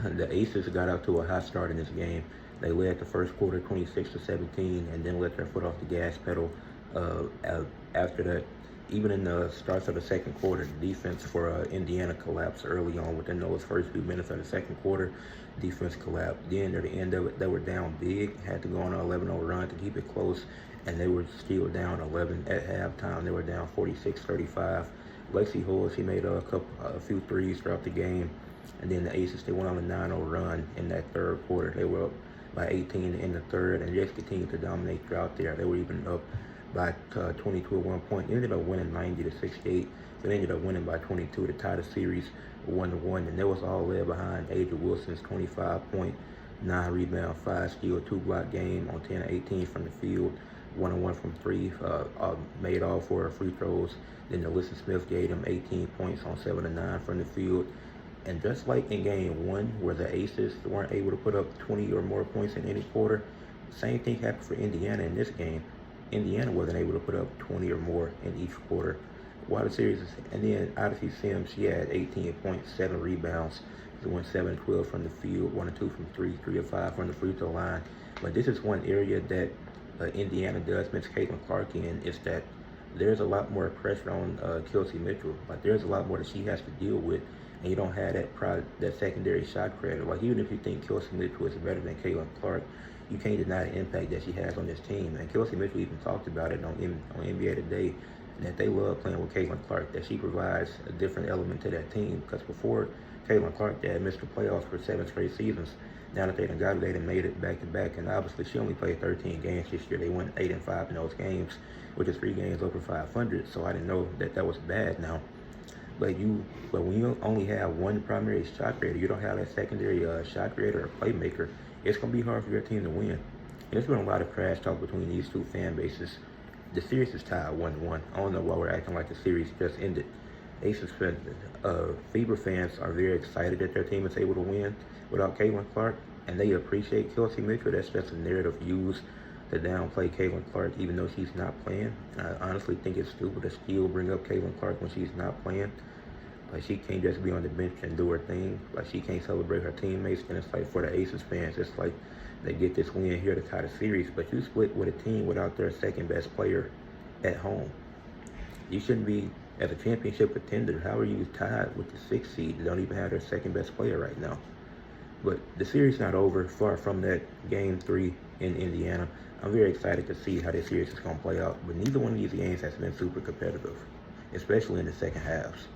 The Aces got out to a hot start in this game. They led the first quarter 26-17, and then let their foot off the gas pedal. After that, even in the starts of the second quarter, the defense for Indiana collapsed early on. Within those first few minutes of the second quarter, defense collapsed. Then near the end of it, they were down big, had to go on an 11-0 run to keep it close, and they were still down 11 at halftime. They were down 46-35. Lexi Holmes, he made a few threes throughout the game. And then the Aces, they went on a 9-0 run in that third quarter. They were up by 18 in the third and just continued to dominate throughout there. They were even up by 22 at one point. They ended up winning 90-68. So they ended up winning by 22 to tie the series 1-1. And that was all led behind A'ja Wilson's 25-point, 9-rebound, 5-steal, 2-block game on 10-18 from the field. 1-1 from three, made all 4 free throws. Then Alyssa Smith gave them 18 points on 7-9 from the field. And just like in game 1, where the Aces weren't able to put up 20 or more points in any quarter, same thing happened for Indiana in this game. Indiana wasn't able to put up 20 or more in each quarter. While the series is, and then Odyssey Sims, she had 18 points, 7 rebounds. She went 7-12 from the field, 1 2 from 3, 3 of 5 from the free throw line. But this is one area that Indiana does miss Caitlin Clark in, is that there's a lot more pressure on Kelsey Mitchell. Like, there's a lot more that she has to deal with, and you don't have that secondary shot creator. Like, even if you think Kelsey Mitchell is better than Caitlin Clark, you can't deny the impact that she has on this team. And Kelsey Mitchell even talked about it on NBA Today, that they love playing with Caitlin Clark, that she provides a different element to that team. Because before Caitlin Clark, they had missed the playoffs for 7 straight seasons. Now that they done got it, they done made it back-to-back. And obviously, she only played 13 games this year. They went 8-5 in those games, which is 3 games over 500. So I didn't know that was bad now. But when you only have one primary shot creator, you don't have that secondary shot creator or playmaker, it's going to be hard for your team to win. And there's been a lot of trash talk between these two fan bases. The series is tied 1-1. I don't know why we're acting like the series just ended. Aces fans, Fever fans are very excited that their team is able to win without Caitlin Clark, and they appreciate Kelsey Mitchell. That's just a narrative used to downplay Caitlin Clark, even though she's not playing. I honestly think it's stupid to still bring up Caitlin Clark when she's not playing. Like, she can't just be on the bench and do her thing. Like, she can't celebrate her teammates. And it's like, for the Aces fans, it's like they get this win here to tie the series, but you split with a team without their second best player at home. You shouldn't be, as a championship contender, how are you tied with the 6th seed? They don't even have their second best player right now. But the series not over, far from that. Game 3 in Indiana. I'm very excited to see how this series is going to play out. But neither one of these games has been super competitive, especially in the second halves.